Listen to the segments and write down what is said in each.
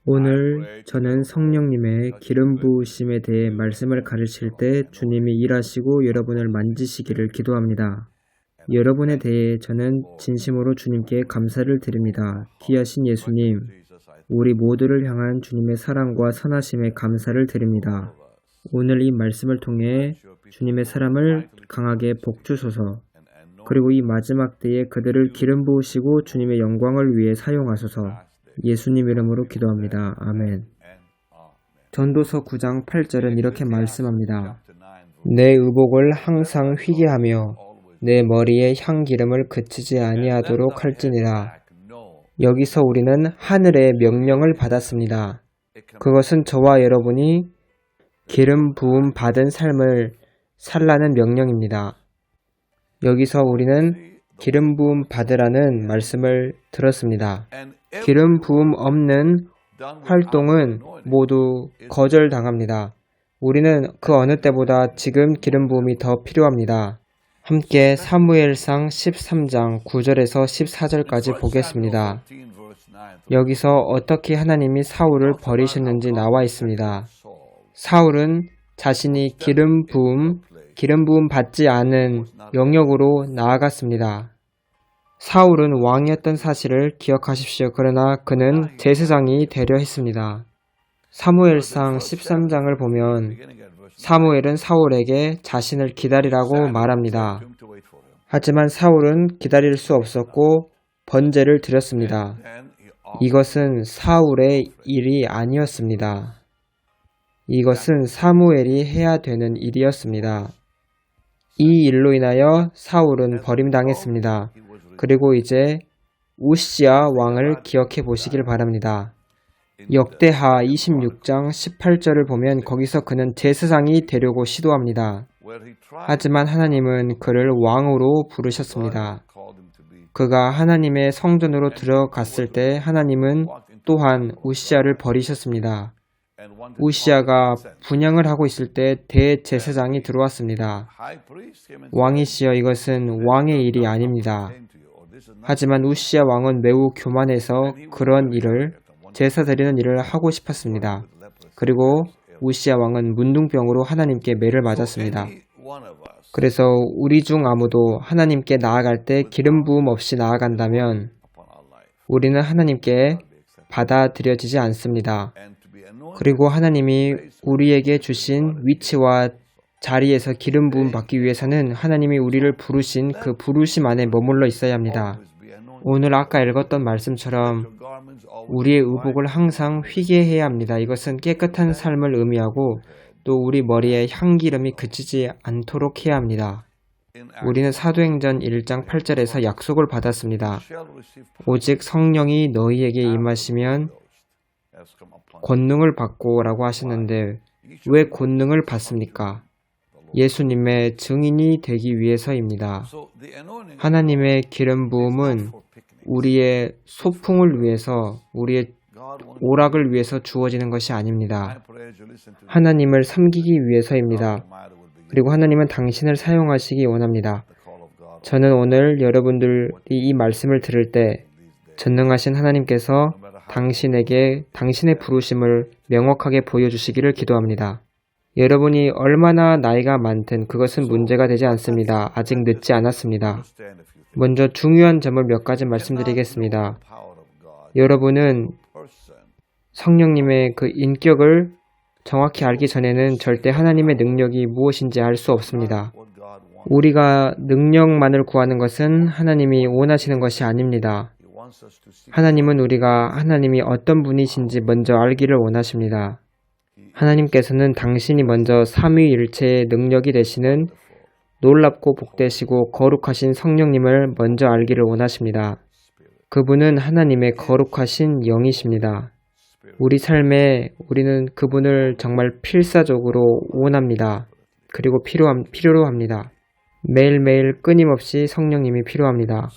오늘 저는 성령님의 기름 부으심에 대해 말씀을 가르칠 때 주님이 일하시고 여러분을 만지시기를 기도합니다. 여러분에 대해 저는 진심으로 주님께 감사를 드립니다. 귀하신 예수님, 우리 모두를 향한 주님의 사랑과 선하심에 감사를 드립니다. 오늘 이 말씀을 통해 주님의 사람을 강하게 복주소서. 그리고 이 마지막 때에 그들을 기름 부으시고 주님의 영광을 위해 사용하소서. 예수님 이름으로 기도합니다. 아멘. 전도서 9장 8절은 이렇게 말씀합니다. 내 의복을 항상 휘게 하며 내 머리에 향기름을 그치지 아니하도록 할지니라. 여기서 우리는 하늘의 명령을 받았습니다. 그것은 저와 여러분이 기름 부음 받은 삶을 살라는 명령입니다. 여기서 우리는 기름 부음 받으라는 말씀을 들었습니다. 기름 부음 없는 활동은 모두 거절당합니다. 우리는 그 어느 때보다 지금 기름 부음이 더 필요합니다. 함께 사무엘상 13장 9절에서 14절까지 보겠습니다. 여기서 어떻게 하나님이 사울을 버리셨는지 나와 있습니다. 사울은 자신이 기름 부음 받지 않은 영역으로 나아갔습니다. 사울은 왕이었던 사실을 기억하십시오. 그러나 그는 제사장이 되려 했습니다. 사무엘상 13장을 보면 사무엘은 사울에게 자신을 기다리라고 말합니다. 하지만 사울은 기다릴 수 없었고 번제를 드렸습니다. 이것은 사울의 일이 아니었습니다. 이것은 사무엘이 해야 되는 일이었습니다. 이 일로 인하여 사울은 버림당했습니다. 그리고 이제 우시야 왕을 기억해 보시길 바랍니다. 역대하 26장 18절을 보면 거기서 그는 제사장이 되려고 시도합니다. 하지만 하나님은 그를 왕으로 부르셨습니다. 그가 하나님의 성전으로 들어갔을 때 하나님은 또한 우시야를 버리셨습니다. 우시야가 분향을 하고 있을 때 대제사장이 들어왔습니다. 왕이시여, 이것은 왕의 일이 아닙니다. 하지만 우시야 왕은 매우 교만해서 그런 일을, 제사 드리는 일을 하고 싶었습니다. 그리고 우시야 왕은 문둥병으로 하나님께 매를 맞았습니다. 그래서 우리 중 아무도 하나님께 나아갈 때 기름 부음 없이 나아간다면 우리는 하나님께 받아들여지지 않습니다. 그리고 하나님이 우리에게 주신 위치와 자리에서 기름 부음 받기 위해서는 하나님이 우리를 부르신 그 부르심 안에 머물러 있어야 합니다. 오늘 아까 읽었던 말씀처럼 우리의 의복을 항상 휘게 해야 합니다. 이것은 깨끗한 삶을 의미하고 또 우리 머리에 향기름이 그치지 않도록 해야 합니다. 우리는 사도행전 1장 8절에서 약속을 받았습니다. 오직 성령이 너희에게 임하시면 권능을 받고 라고 하셨는데 왜 권능을 받습니까? 예수님의 증인이 되기 위해서입니다. 하나님의 기름 부음은 우리의 소풍을 위해서, 우리의 오락을 위해서 주어지는 것이 아닙니다. 하나님을 섬기기 위해서입니다. 그리고 하나님은 당신을 사용하시기 원합니다. 저는 오늘 여러분들이 이 말씀을 들을 때 전능하신 하나님께서 당신에게 당신의 부르심을 명확하게 보여주시기를 기도합니다. 여러분이 얼마나 나이가 많든 그것은 문제가 되지 않습니다. 아직 늦지 않았습니다. 먼저 중요한 점을 몇 가지 말씀드리겠습니다. 여러분은 성령님의 그 인격을 정확히 알기 전에는 절대 하나님의 능력이 무엇인지 알 수 없습니다. 우리가 능력만을 구하는 것은 하나님이 원하시는 것이 아닙니다. 하나님은 우리가 하나님이 어떤 분이신지 먼저 알기를 원하십니다. 하나님께서는 당신이 먼저 삼위일체의 능력이 되시는 놀랍고 복되시고 거룩하신 성령님을 먼저 알기를 원하십니다. 그분은 하나님의 거룩하신 영이십니다. 우리 삶에 우리는 그분을 정말 필사적으로 원합니다. 그리고 필요로 합니다. 매일매일 끊임없이 성령님이 필요합니다.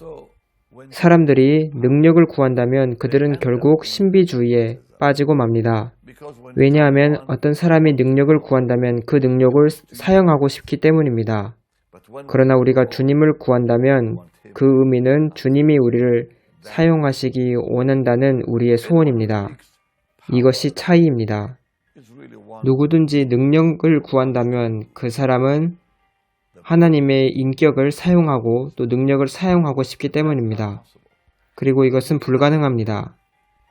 사람들이 능력을 구한다면 그들은 결국 신비주의에 빠지고 맙니다. 왜냐하면 어떤 사람이 능력을 구한다면 그 능력을 사용하고 싶기 때문입니다. 그러나 우리가 주님을 구한다면 그 의미는 주님이 우리를 사용하시기 원한다는 우리의 소원입니다. 이것이 차이입니다. 누구든지 능력을 구한다면 그 사람은 하나님의 인격을 사용하고 또 능력을 사용하고 싶기 때문입니다. 그리고 이것은 불가능합니다.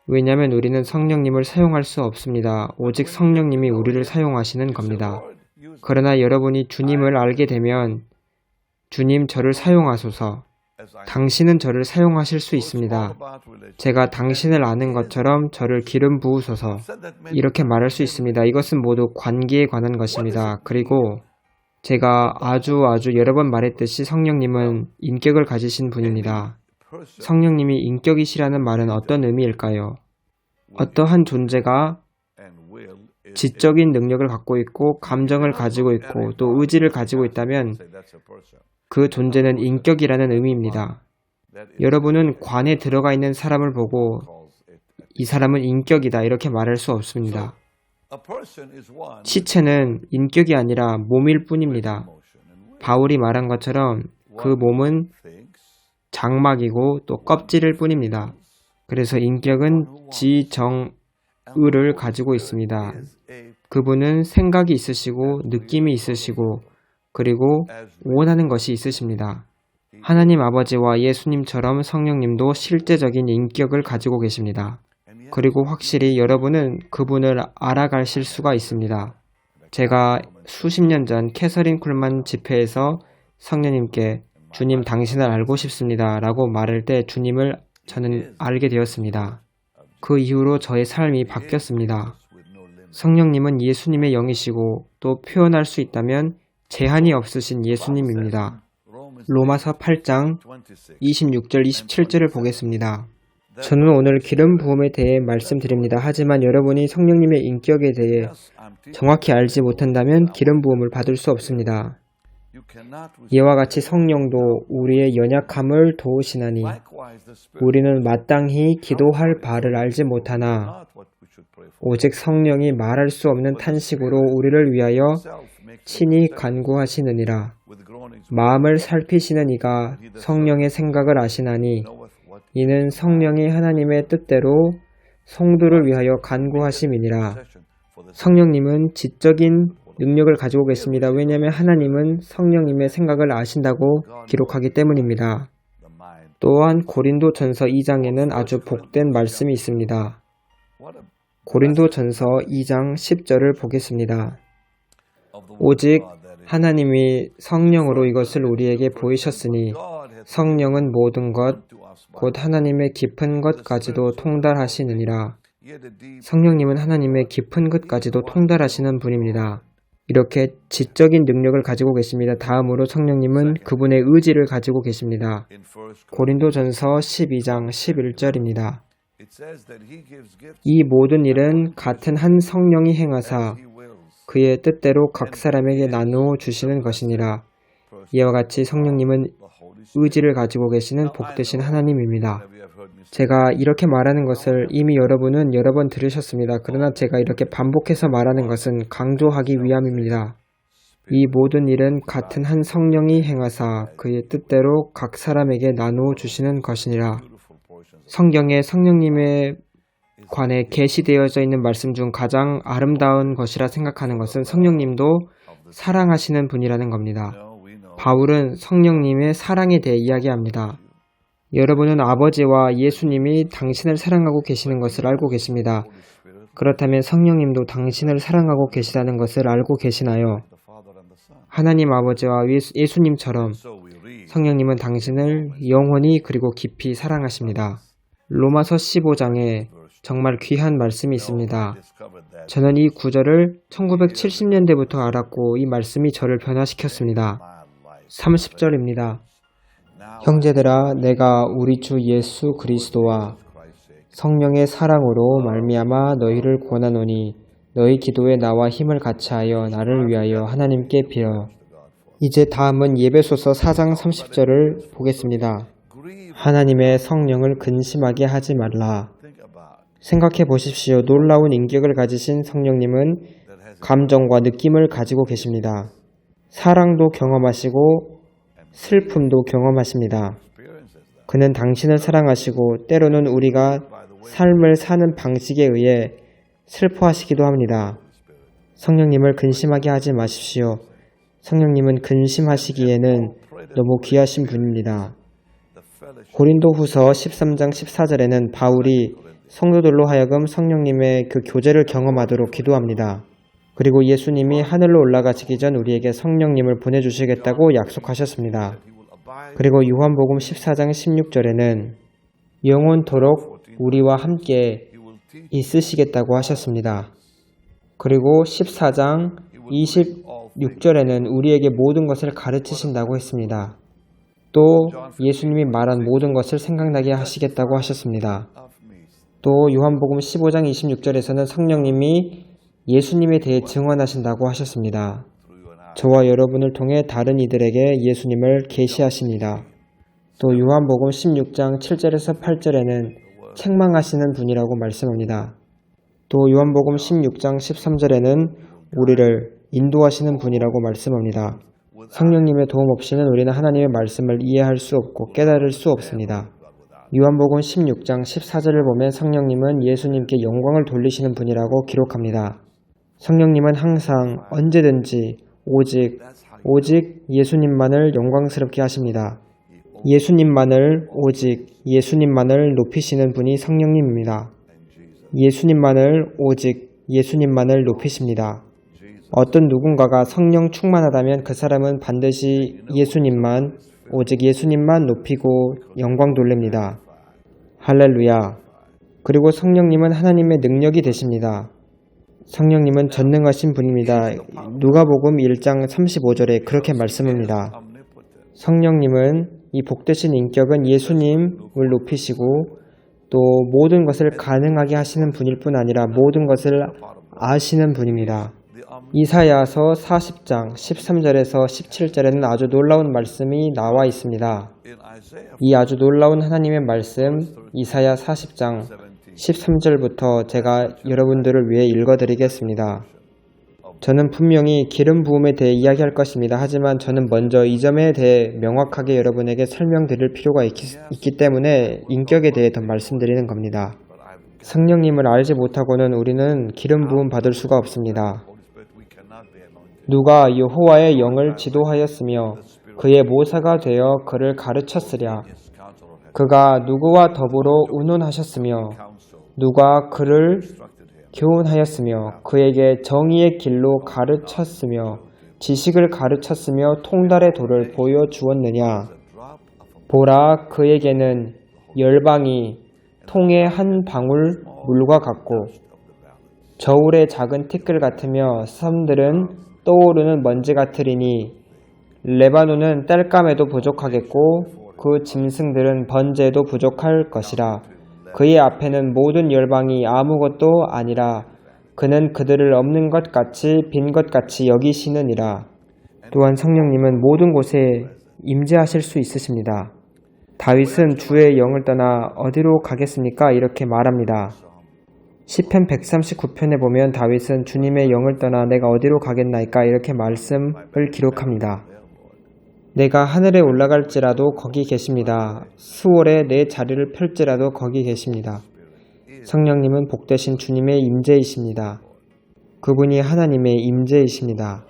왜냐하면 우리는 성령님을 사용할 수 없습니다. 오직 성령님이 우리를 사용하시는 겁니다. 그러나 여러분이 주님을 알게 되면 주님 저를 사용하소서. 당신은 저를 사용하실 수 있습니다. 제가 당신을 아는 것처럼 저를 기름 부으소서. 이렇게 말할 수 있습니다. 이것은 모두 관계에 관한 것입니다. 그리고 제가 아주 여러 번 말했듯이 성령님은 인격을 가지신 분입니다. 성령님이 인격이시라는 말은 어떤 의미일까요? 어떠한 존재가 지적인 능력을 갖고 있고 감정을 가지고 있고 또 의지를 가지고 있다면 그 존재는 인격이라는 의미입니다. 여러분은 관에 들어가 있는 사람을 보고 이 사람은 인격이다 이렇게 말할 수 없습니다. 시체는 인격이 아니라 몸일 뿐입니다. 바울이 말한 것처럼 그 몸은 장막이고 또 껍질일 뿐입니다. 그래서 인격은 지정의를 가지고 있습니다. 그분은 생각이 있으시고 느낌이 있으시고 그리고 원하는 것이 있으십니다. 하나님 아버지와 예수님처럼 성령님도 실제적인 인격을 가지고 계십니다. 그리고 확실히 여러분은 그분을 알아가실 수가 있습니다. 제가 수십 년 전 캐서린 쿨만 집회에서 성령님께 주님 당신을 알고 싶습니다 라고 말할 때 주님을 저는 알게 되었습니다. 그 이후로 저의 삶이 바뀌었습니다. 성령님은 예수님의 영이시고 또 표현할 수 있다면 제한이 없으신 예수님입니다. 로마서 8장 26절 27절을 보겠습니다. 저는 오늘 기름 부음에 대해 말씀드립니다. 하지만 여러분이 성령님의 인격에 대해 정확히 알지 못한다면 기름 부음을 받을 수 없습니다. 이와 같이 성령도 우리의 연약함을 도우시나니 우리는 마땅히 기도할 바를 알지 못하나 오직 성령이 말할 수 없는 탄식으로 우리를 위하여 친히 간구하시느니라. 마음을 살피시는 이가 성령의 생각을 아시나니 이는 성령이 하나님의 뜻대로 성도를 위하여 간구하심이니라. 성령님은 지적인 능력을 가지고 계십니다. 왜냐하면 하나님은 성령님의 생각을 아신다고 기록하기 때문입니다. 또한 고린도전서 2장에는 아주 복된 말씀이 있습니다. 고린도전서 2장 10절을 보겠습니다. 오직 하나님이 성령으로 이것을 우리에게 보이셨으니 성령은 모든 것, 곧 하나님의 깊은 것까지도 통달하시느니라. 성령님은 하나님의 깊은 것까지도 통달하시는 분입니다. 이렇게 지적인 능력을 가지고 계십니다. 다음으로 성령님은 그분의 의지를 가지고 계십니다. 고린도전서 12장 11절입니다. 이 모든 일은 같은 한 성령이 행하사 그의 뜻대로 각 사람에게 나누어 주시는 것이니라. 이와 같이 성령님은 의지를 가지고 계시는 복되신 하나님입니다. 제가 이렇게 말하는 것을 이미 여러분은 여러 번 들으셨습니다. 그러나 제가 이렇게 반복해서 말하는 것은 강조하기 위함입니다. 이 모든 일은 같은 한 성령이 행하사 그의 뜻대로 각 사람에게 나누어 주시는 것이니라. 성경에 성령님에 관해 계시되어져 있는 말씀 중 가장 아름다운 것이라 생각하는 것은 성령님도 사랑하시는 분이라는 겁니다. 바울은 성령님의 사랑에 대해 이야기합니다. 여러분은 아버지와 예수님이 당신을 사랑하고 계시는 것을 알고 계십니다. 그렇다면 성령님도 당신을 사랑하고 계시다는 것을 알고 계시나요? 하나님 아버지와 예수님처럼 성령님은 당신을 영원히 그리고 깊이 사랑하십니다. 로마서 15장에 정말 귀한 말씀이 있습니다. 저는 이 구절을 1970년대부터 알았고 이 말씀이 저를 변화시켰습니다. 30절입니다. 형제들아, 내가 우리 주 예수 그리스도와 성령의 사랑으로 말미암아 너희를 권하노니 너희 기도에 나와 힘을 같이하여 나를 위하여 하나님께 빌어. 이제 다음은 예배소서 4장 30절을 보겠습니다. 하나님의 성령을 근심하게 하지 말라. 생각해 보십시오. 놀라운 인격을 가지신 성령님은 감정과 느낌을 가지고 계십니다. 사랑도 경험하시고 슬픔도 경험하십니다. 그는 당신을 사랑하시고 때로는 우리가 삶을 사는 방식에 의해 슬퍼하시기도 합니다. 성령님을 근심하게 하지 마십시오. 성령님은 근심하시기에는 너무 귀하신 분입니다. 고린도후서 13장 14절에는 바울이 성도들로 하여금 성령님의 그 교제를 경험하도록 기도합니다. 그리고 예수님이 하늘로 올라가시기 전 우리에게 성령님을 보내주시겠다고 약속하셨습니다. 그리고 요한복음 14장 16절에는 영원토록 우리와 함께 있으시겠다고 하셨습니다. 그리고 14장 26절에는 우리에게 모든 것을 가르치신다고 했습니다. 또 예수님이 말한 모든 것을 생각나게 하시겠다고 하셨습니다. 또 요한복음 15장 26절에서는 성령님이 예수님에 대해 증언하신다고 하셨습니다. 저와 여러분을 통해 다른 이들에게 예수님을 계시하십니다. 또 요한복음 16장 7절에서 8절에는 책망하시는 분이라고 말씀합니다. 또 요한복음 16장 13절에는 우리를 인도하시는 분이라고 말씀합니다. 성령님의 도움 없이는 우리는 하나님의 말씀을 이해할 수 없고 깨달을 수 없습니다. 요한복음 16장 14절을 보면 성령님은 예수님께 영광을 돌리시는 분이라고 기록합니다. 성령님은 항상 언제든지 오직 예수님만을 영광스럽게 하십니다. 오직 예수님만을 높이시는 분이 성령님입니다. 예수님만을 높이십니다. 어떤 누군가가 성령 충만하다면 그 사람은 반드시 오직 예수님만 높이고 영광 돌립니다. 할렐루야. 그리고 성령님은 하나님의 능력이 되십니다. 성령님은 전능하신 분입니다. 누가복음 1장 35절에 그렇게 말씀합니다. 성령님은 이 복되신 인격은 예수님을 높이시고 또 모든 것을 가능하게 하시는 분일 뿐 아니라 모든 것을 아시는 분입니다. 이사야서 40장 13절에서 17절에는 아주 놀라운 말씀이 나와 있습니다. 이 아주 놀라운 하나님의 말씀 이사야 40장 13절부터 제가 여러분들을 위해 읽어드리겠습니다. 저는 분명히 기름 부음에 대해 이야기할 것입니다. 하지만 저는 먼저 이 점에 대해 명확하게 여러분에게 설명드릴 필요가 있기 때문에 인격에 대해 더 말씀드리는 겁니다. 성령님을 알지 못하고는 우리는 기름 부음 받을 수가 없습니다. 누가 여호와의 영을 지도하였으며 그의 모사가 되어 그를 가르쳤으랴. 그가 누구와 더불어 운운하셨으며 누가 그를 교훈하였으며 그에게 정의의 길로 가르쳤으며 지식을 가르쳤으며 통달의 도를 보여주었느냐. 보라, 그에게는 열방이 통의 한 방울 물과 같고 저울의 작은 티끌 같으며 섬들은 떠오르는 먼지 같으리니 레바논은 땔감에도 부족하겠고 그 짐승들은 번제에도 부족할 것이라. 그의 앞에는 모든 열방이 아무것도 아니라 그는 그들을 없는 것 같이 빈 것 같이 여기시느니라. 또한 성령님은 모든 곳에 임재하실 수 있으십니다. 다윗은 주의 영을 떠나 어디로 가겠습니까? 이렇게 말합니다. 시편 139편에 보면 다윗은 주님의 영을 떠나 내가 어디로 가겠나이까? 이렇게 말씀을 기록합니다. 내가 하늘에 올라갈지라도 거기 계십니다. 수월에 내 자리를 펼지라도 거기 계십니다. 성령님은 복되신 주님의 임재이십니다. 그분이 하나님의 임재이십니다.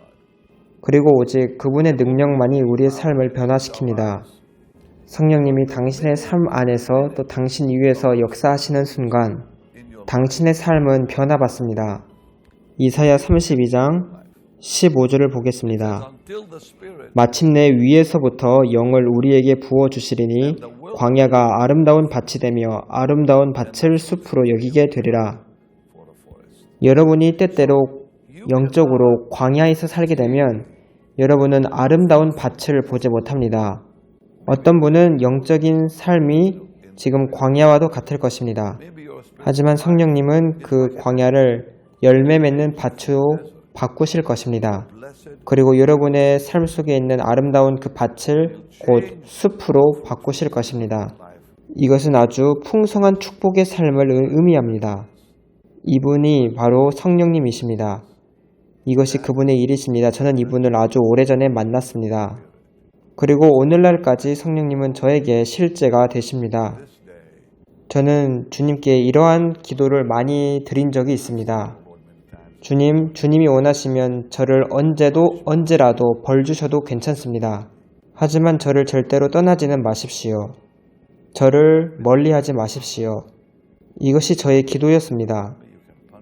그리고 오직 그분의 능력만이 우리의 삶을 변화시킵니다. 성령님이 당신의 삶 안에서 또 당신 위에서 역사하시는 순간 당신의 삶은 변화받습니다. 이사야 32장 15절을 보겠습니다. 마침내 위에서부터 영을 우리에게 부어주시리니 광야가 아름다운 밭이 되며 아름다운 밭을 숲으로 여기게 되리라. 여러분이 때때로 영적으로 광야에서 살게 되면 여러분은 아름다운 밭을 보지 못합니다. 어떤 분은 영적인 삶이 지금 광야와도 같을 것입니다. 하지만 성령님은 그 광야를 열매 맺는 밭으로 바꾸실 것입니다. 그리고 여러분의 삶 속에 있는 아름다운 그 밭을 곧 숲으로 바꾸실 것입니다. 이것은 아주 풍성한 축복의 삶을 의미합니다. 이분이 바로 성령님이십니다. 이것이 그분의 일이십니다. 저는 이분을 아주 오래전에 만났습니다. 그리고 오늘날까지 성령님은 저에게 실제가 되십니다. 저는 주님께 이러한 기도를 많이 드린 적이 있습니다. 주님이 원하시면 저를 언제라도 벌 주셔도 괜찮습니다. 하지만 저를 절대로 떠나지는 마십시오. 저를 멀리하지 마십시오. 이것이 저의 기도였습니다.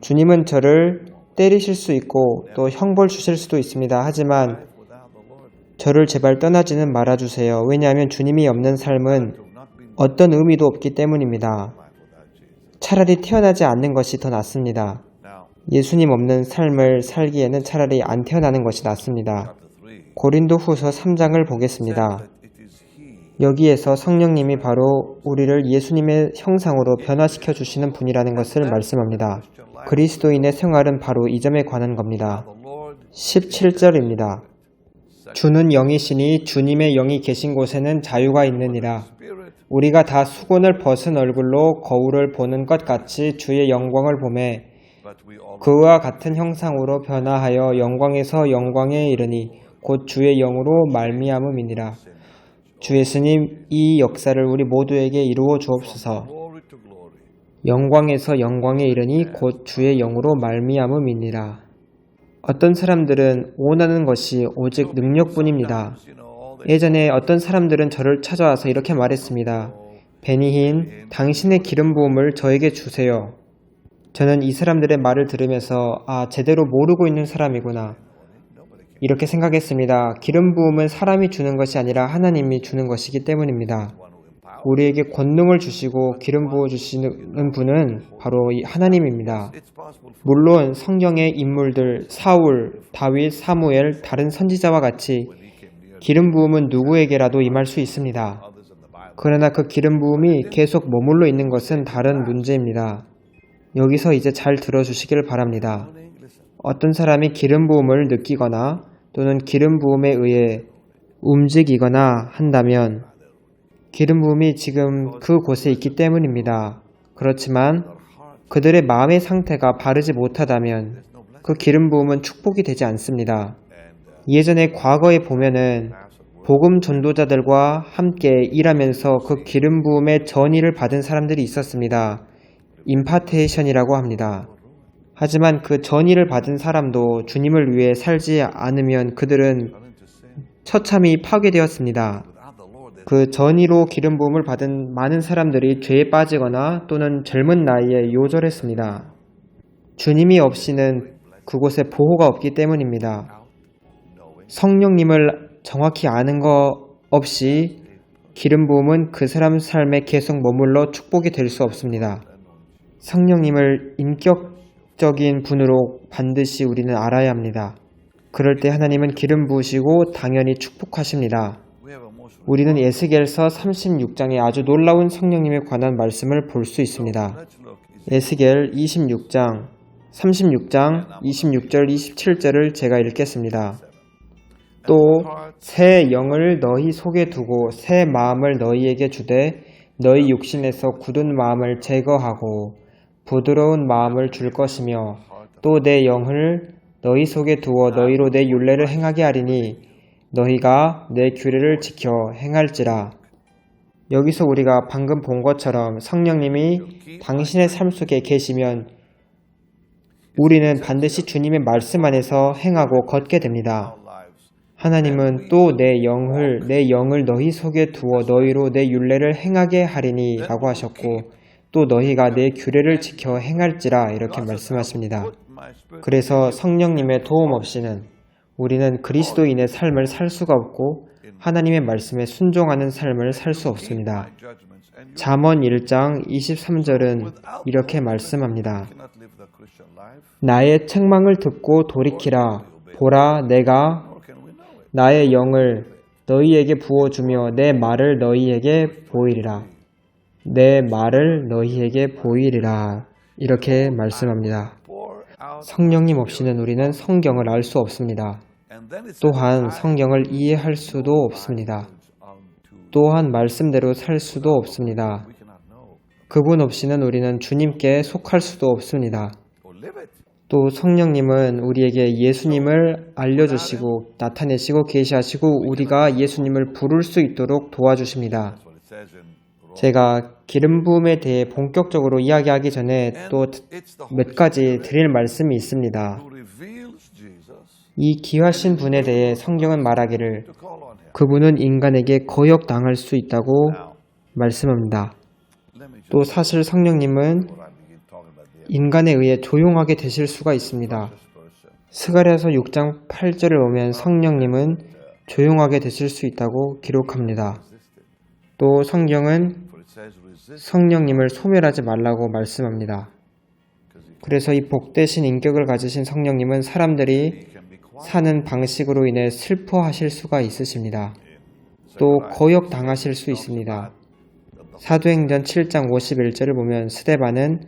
주님은 저를 때리실 수 있고 또 형벌 주실 수도 있습니다. 하지만 저를 제발 떠나지는 말아주세요. 왜냐하면 주님이 없는 삶은 어떤 의미도 없기 때문입니다. 차라리 태어나지 않는 것이 더 낫습니다. 예수님 없는 삶을 살기에는 차라리 안 태어나는 것이 낫습니다. 고린도후서 3장을 보겠습니다. 여기에서 성령님이 바로 우리를 예수님의 형상으로 변화시켜 주시는 분이라는 것을 말씀합니다. 그리스도인의 생활은 바로 이 점에 관한 겁니다. 17절입니다. 주는 영이시니 주님의 영이 계신 곳에는 자유가 있느니라. 우리가 다 수건을 벗은 얼굴로 거울을 보는 것 같이 주의 영광을 보매 그와 같은 형상으로 변화하여 영광에서 영광에 이르니 곧 주의 영으로 말미암음이니라. 주 예수님, 이 역사를 우리 모두에게 이루어 주옵소서. 영광에서 영광에 이르니 곧 주의 영으로 말미암음이니라. 어떤 사람들은 원하는 것이 오직 능력뿐입니다. 예전에 어떤 사람들은 저를 찾아와서 이렇게 말했습니다. 베니힌, 당신의 기름 부음을 저에게 주세요. 저는 이 사람들의 말을 들으면서 제대로 모르고 있는 사람이구나. 이렇게 생각했습니다. 기름 부음은 사람이 주는 것이 아니라 하나님이 주는 것이기 때문입니다. 우리에게 권능을 주시고 기름 부어 주시는 분은 바로 이 하나님입니다. 물론 성경의 인물들 사울, 다윗, 사무엘, 다른 선지자와 같이 기름 부음은 누구에게라도 임할 수 있습니다. 그러나 그 기름 부음이 계속 머물러 있는 것은 다른 문제입니다. 여기서 이제 잘 들어주시길 바랍니다. 어떤 사람이 기름 부음을 느끼거나 또는 기름 부음에 의해 움직이거나 한다면 기름 부음이 지금 그곳에 있기 때문입니다. 그렇지만 그들의 마음의 상태가 바르지 못하다면 그 기름 부음은 축복이 되지 않습니다. 예전에 과거에 보면은 복음 전도자들과 함께 일하면서 그 기름 부음의 전의를 받은 사람들이 있었습니다. 임파테이션이라고 합니다. 하지만 그 전의를 받은 사람도 주님을 위해 살지 않으면 그들은 처참히 파괴되었습니다. 그 전의로 기름 부음을 받은 많은 사람들이 죄에 빠지거나 또는 젊은 나이에 요절했습니다. 주님이 없이는 그곳에 보호가 없기 때문입니다. 성령님을 정확히 아는 것 없이 기름 부음은 그 사람 삶에 계속 머물러 축복이 될 수 없습니다. 성령님을 인격적인 분으로 반드시 우리는 알아야 합니다. 그럴 때 하나님은 기름 부으시고 당연히 축복하십니다. 우리는 에스겔서 36장에 아주 놀라운 성령님에 관한 말씀을 볼 수 있습니다. 에스겔 26장, 36장 26절 27절을 제가 읽겠습니다. 또 새 영을 너희 속에 두고 새 마음을 너희에게 주되 너희 육신에서 굳은 마음을 제거하고 부드러운 마음을 줄 것이며 또 내 영을 너희 속에 두어 너희로 내 율례를 행하게 하리니 너희가 내 규례를 지켜 행할지라. 여기서 우리가 방금 본 것처럼 성령님이 당신의 삶 속에 계시면 우리는 반드시 주님의 말씀 안에서 행하고 걷게 됩니다. 하나님은 또 내 영을 너희 속에 두어 너희로 내 율례를 행하게 하리니 라고 하셨고 또 너희가 내 규례를 지켜 행할지라 이렇게 말씀하십니다. 그래서 성령님의 도움 없이는 우리는 그리스도인의 삶을 살 수가 없고 하나님의 말씀에 순종하는 삶을 살 수 없습니다. 잠언 1장 23절은 이렇게 말씀합니다. 나의 책망을 듣고 돌이키라. 보라, 내가 나의 영을 너희에게 부어주며 내 말을 너희에게 보이리라. 내 말을 너희에게 보이리라. 이렇게 말씀합니다. 성령님 없이는 우리는 성경을 알 수 없습니다. 또한 성경을 이해할 수도 없습니다. 또한 말씀대로 살 수도 없습니다. 그분 없이는 우리는 주님께 속할 수도 없습니다. 또 성령님은 우리에게 예수님을 알려주시고 나타내시고 계시하시고 우리가 예수님을 부를 수 있도록 도와주십니다. 제가 기름 부음에 대해 본격적으로 이야기하기 전에 또 몇 가지 드릴 말씀이 있습니다. 이 귀하신 분에 대해 성경은 말하기를 그분은 인간에게 거역당할 수 있다고 말씀합니다. 또 사실 성령님은 인간에 의해 조용하게 되실 수가 있습니다. 스가랴서 6장 8절을 보면 성령님은 조용하게 되실 수 있다고 기록합니다. 또 성경은 성령님을 소멸하지 말라고 말씀합니다. 그래서 이 복되신 인격을 가지신 성령님은 사람들이 사는 방식으로 인해 슬퍼하실 수가 있으십니다. 또 거역당하실 수 있습니다. 사도행전 7장 51절을 보면 스데반은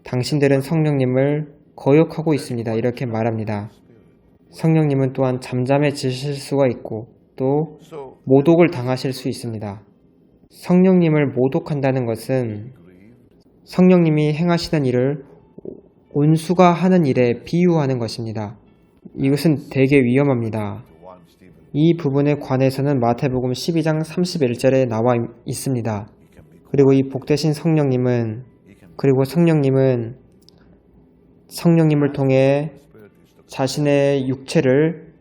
당신들은 성령님을 거역하고 있습니다. 이렇게 말합니다. 성령님은 또한 잠잠해지실 수가 있고 또 모독을 당하실 수 있습니다. 성령님을 모독한다는 것은 성령님이 행하시는 일을 온수가 하는 일에 비유하는 것입니다. 이것은 되게 위험합니다. 이 부분에 관해서는 마태복음 12장 31절에 나와 있습니다. 그리고 이 복되신 성령님을 통해 자신의 육체를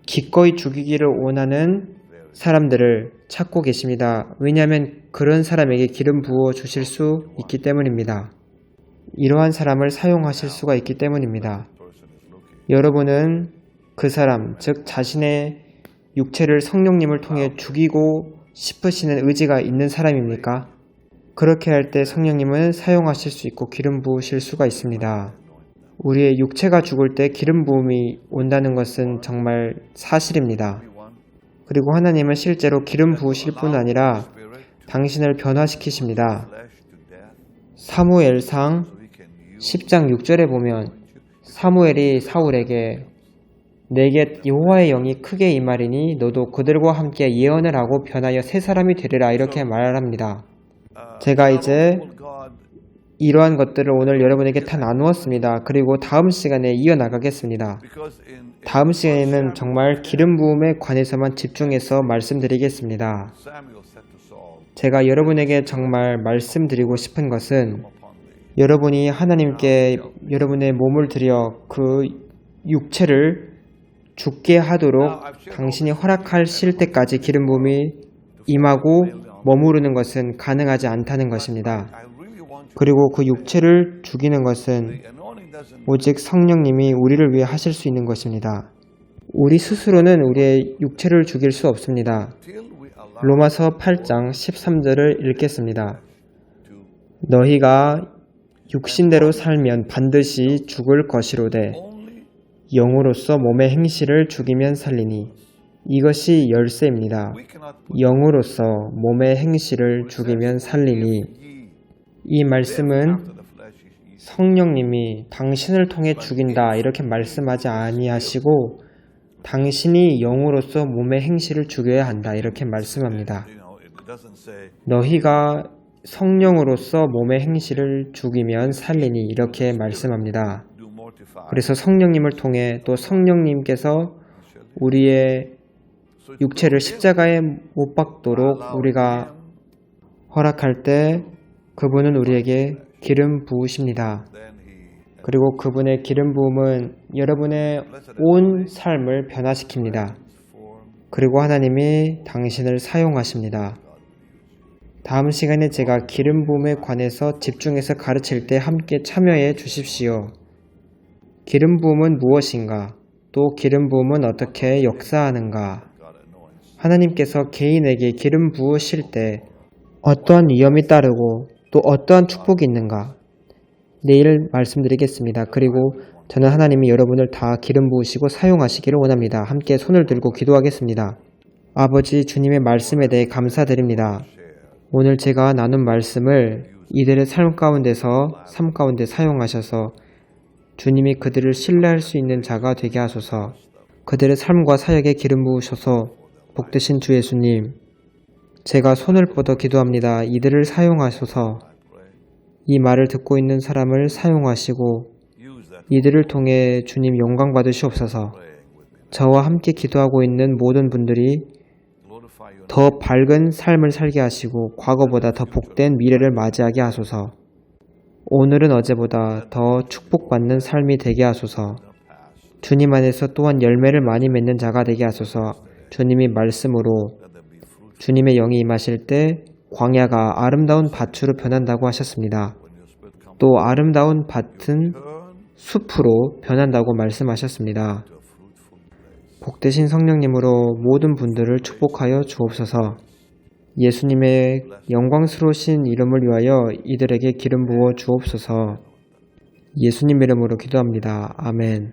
기꺼이 죽이기를 원하는 사람들을 찾고 계십니다. 왜냐하면 그런 사람에게 기름 부어 주실 수 있기 때문입니다. 이러한 사람을 사용하실 수가 있기 때문입니다. 여러분은 그 사람, 즉 자신의 육체를 성령님을 통해 죽이고 싶으시는 의지가 있는 사람입니까? 그렇게 할 때 성령님은 사용하실 수 있고 기름 부으실 수가 있습니다. 우리의 육체가 죽을 때 기름 부음이 온다는 것은 정말 사실입니다. 그리고 하나님은 실제로 기름 부으실 뿐 아니라 당신을 변화시키십니다. 사무엘상 10장 6절에 보면 사무엘이 사울에게 내게 여호와의 영이 크게 임하리니 너도 그들과 함께 예언을 하고 변하여 새 사람이 되리라 이렇게 말합니다. 제가 이제 이러한 것들을 오늘 여러분에게 다 나누었습니다. 그리고 다음 시간에 이어나가겠습니다. 다음 시간에는 정말 기름 부음에 관해서만 집중해서 말씀드리겠습니다. 제가 여러분에게 정말 말씀드리고 싶은 것은 여러분이 하나님께 여러분의 몸을 들여 그 육체를 죽게 하도록 당신이 허락하실 때까지 기름 부음이 임하고 머무르는 것은 가능하지 않다는 것입니다. 그리고 그 육체를 죽이는 것은 오직 성령님이 우리를 위해 하실 수 있는 것입니다. 우리 스스로는 우리의 육체를 죽일 수 없습니다. 로마서 8장 13절을 읽겠습니다. 너희가 육신대로 살면 반드시 죽을 것이로되 영으로서 몸의 행실을 죽이면 살리니 이것이 열쇠입니다. 영으로서 몸의 행실을 죽이면 살리니 이 말씀은 성령님이 당신을 통해 죽인다 이렇게 말씀하지 아니하시고 당신이 영으로서 몸의 행실을 죽여야 한다 이렇게 말씀합니다. 너희가 성령으로서 몸의 행실을 죽이면 살리니 이렇게 말씀합니다. 그래서 성령님을 통해 또 성령님께서 우리의 육체를 십자가에 못 박도록 우리가 허락할 때 그분은 우리에게 기름 부으십니다. 그리고 그분의 기름 부음은 여러분의 온 삶을 변화시킵니다. 그리고 하나님이 당신을 사용하십니다. 다음 시간에 제가 기름 부음에 관해서 집중해서 가르칠 때 함께 참여해 주십시오. 기름 부음은 무엇인가? 또 기름 부음은 어떻게 역사하는가? 하나님께서 개인에게 기름 부으실 때 어떠한 위험이 따르고 또 어떠한 축복이 있는가? 내일 말씀드리겠습니다. 그리고 저는 하나님이 여러분을 다 기름 부으시고 사용하시기를 원합니다. 함께 손을 들고 기도하겠습니다. 아버지 주님의 말씀에 대해 감사드립니다. 오늘 제가 나눈 말씀을 이들의 삶 가운데 사용하셔서 주님이 그들을 신뢰할 수 있는 자가 되게 하소서. 그들의 삶과 사역에 기름 부으셔서 복되신 주 예수님, 제가 손을 뻗어 기도합니다. 이들을 사용하소서. 이 말을 듣고 있는 사람을 사용하시고 이들을 통해 주님 영광 받으시옵소서. 저와 함께 기도하고 있는 모든 분들이 더 밝은 삶을 살게 하시고 과거보다 더 복된 미래를 맞이하게 하소서. 오늘은 어제보다 더 축복받는 삶이 되게 하소서. 주님 안에서 또한 열매를 많이 맺는 자가 되게 하소서. 주님이 말씀으로 주님의 영이 임하실 때 광야가 아름다운 밭으로 변한다고 하셨습니다. 또 아름다운 밭은 숲으로 변한다고 말씀하셨습니다. 복되신 성령님으로 모든 분들을 축복하여 주옵소서. 예수님의 영광스러우신 이름을 위하여 이들에게 기름 부어 주옵소서. 예수님 이름으로 기도합니다. 아멘.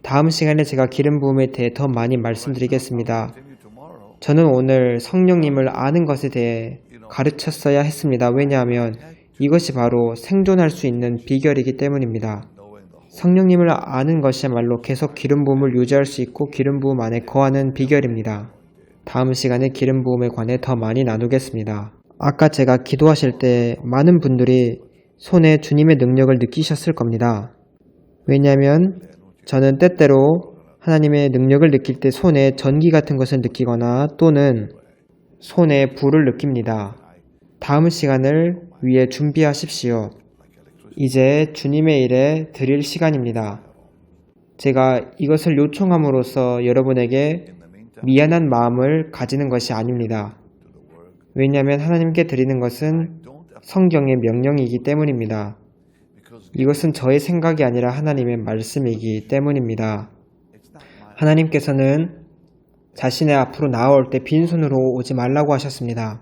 다음 시간에 제가 기름 부음에 대해 더 많이 말씀드리겠습니다. 저는 오늘 성령님을 아는 것에 대해 가르쳤어야 했습니다. 왜냐하면 이것이 바로 생존할 수 있는 비결이기 때문입니다. 성령님을 아는 것이야말로 계속 기름 부음을 유지할 수 있고 기름 부음 안에 거하는 비결입니다. 다음 시간에 기름 부음에 관해 더 많이 나누겠습니다. 아까 제가 기도하실 때 많은 분들이 손에 주님의 능력을 느끼셨을 겁니다. 왜냐하면 저는 때때로 하나님의 능력을 느낄 때 손에 전기 같은 것을 느끼거나 또는 손에 불을 느낍니다. 다음 시간을 위해 준비하십시오. 이제 주님의 일에 드릴 시간입니다. 제가 이것을 요청함으로써 여러분에게 미안한 마음을 가지는 것이 아닙니다. 왜냐하면 하나님께 드리는 것은 성경의 명령이기 때문입니다. 이것은 저의 생각이 아니라 하나님의 말씀이기 때문입니다. 하나님께서는 자신의 앞으로 나아올 때 빈손으로 오지 말라고 하셨습니다.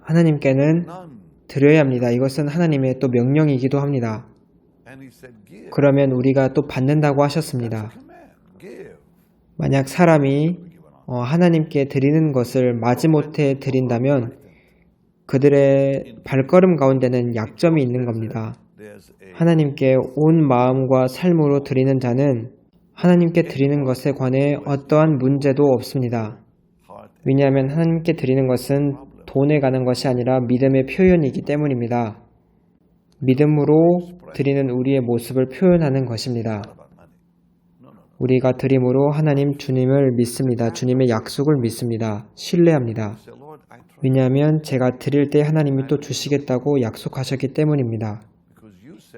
하나님께는 드려야 합니다. 이것은 하나님의 또 명령이기도 합니다. 그러면 우리가 또 받는다고 하셨습니다. 만약 사람이 하나님께 드리는 것을 마지못해 드린다면 그들의 발걸음 가운데는 약점이 있는 겁니다. 하나님께 온 마음과 삶으로 드리는 자는 하나님께 드리는 것에 관해 어떠한 문제도 없습니다. 왜냐하면 하나님께 드리는 것은 돈에 가는 것이 아니라 믿음의 표현이기 때문입니다. 믿음으로 드리는 우리의 모습을 표현하는 것입니다. 우리가 드림으로 하나님 주님을 믿습니다. 주님의 약속을 믿습니다. 신뢰합니다. 왜냐하면 제가 드릴 때 하나님이 또 주시겠다고 약속하셨기 때문입니다.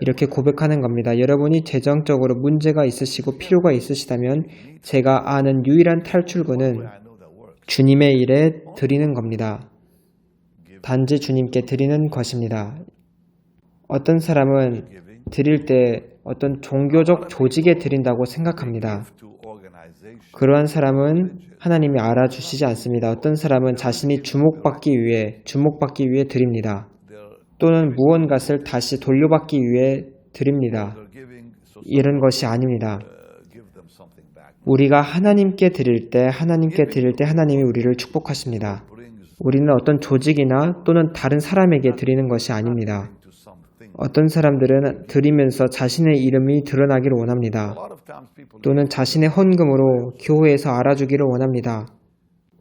이렇게 고백하는 겁니다. 여러분이 재정적으로 문제가 있으시고 필요가 있으시다면 제가 아는 유일한 탈출구는 주님의 일에 드리는 겁니다. 단지 주님께 드리는 것입니다. 어떤 사람은 드릴 때 어떤 종교적 조직에 드린다고 생각합니다. 그러한 사람은 하나님이 알아주시지 않습니다. 어떤 사람은 자신이 주목받기 위해 드립니다. 또는 무언가를 다시 돌려받기 위해 드립니다. 이런 것이 아닙니다. 우리가 하나님께 드릴 때 하나님이 우리를 축복하십니다. 우리는 어떤 조직이나 또는 다른 사람에게 드리는 것이 아닙니다. 어떤 사람들은 드리면서 자신의 이름이 드러나기를 원합니다. 또는 자신의 헌금으로 교회에서 알아주기를 원합니다.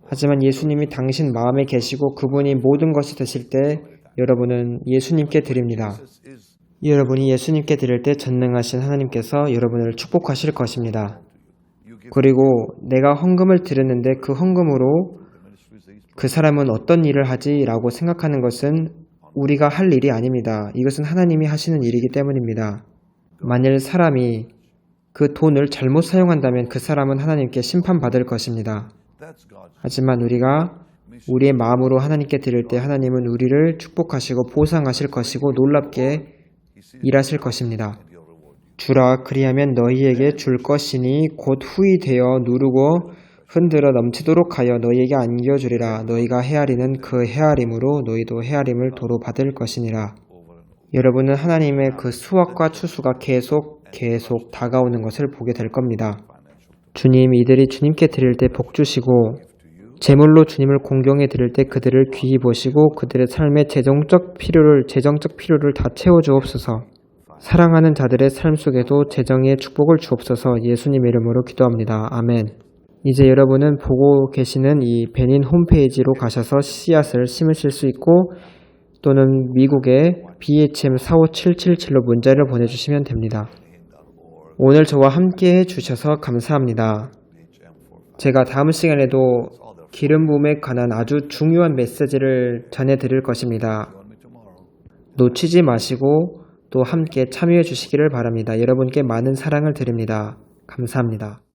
하지만 예수님이 당신 마음에 계시고 그분이 모든 것이 되실 때 여러분은 예수님께 드립니다. 여러분이 예수님께 드릴 때 전능하신 하나님께서 여러분을 축복하실 것입니다. 그리고 내가 헌금을 드렸는데 그 헌금으로 그 사람은 어떤 일을 하지? 라고 생각하는 것은 우리가 할 일이 아닙니다. 이것은 하나님이 하시는 일이기 때문입니다. 만일 사람이 그 돈을 잘못 사용한다면 그 사람은 하나님께 심판받을 것입니다. 하지만 우리가 우리의 마음으로 하나님께 드릴 때 하나님은 우리를 축복하시고 보상하실 것이고 놀랍게 일하실 것입니다. 주라 그리하면 너희에게 줄 것이니 곧 후이 되어 누르고 흔들어 넘치도록 하여 너희에게 안겨주리라. 너희가 헤아리는 그 헤아림으로 너희도 헤아림을 도로 받을 것이니라. 여러분은 하나님의 그 수확과 추수가 계속 다가오는 것을 보게 될 겁니다. 주님, 이들이 주님께 드릴 때 복 주시고 제물로 주님을 공경해 드릴 때 그들을 귀히 보시고 그들의 삶의 재정적 필요를 다 채워주옵소서. 사랑하는 자들의 삶 속에도 재정의 축복을 주옵소서. 예수님 이름으로 기도합니다. 아멘. 이제 여러분은 보고 계시는 이 베닌 홈페이지로 가셔서 씨앗을 심으실 수 있고 또는 미국에 BHM45777로 문자를 보내주시면 됩니다. 오늘 저와 함께 해주셔서 감사합니다. 제가 다음 시간에도 기름 부음에 관한 아주 중요한 메시지를 전해드릴 것입니다. 놓치지 마시고 또 함께 참여해 주시기를 바랍니다. 여러분께 많은 사랑을 드립니다. 감사합니다.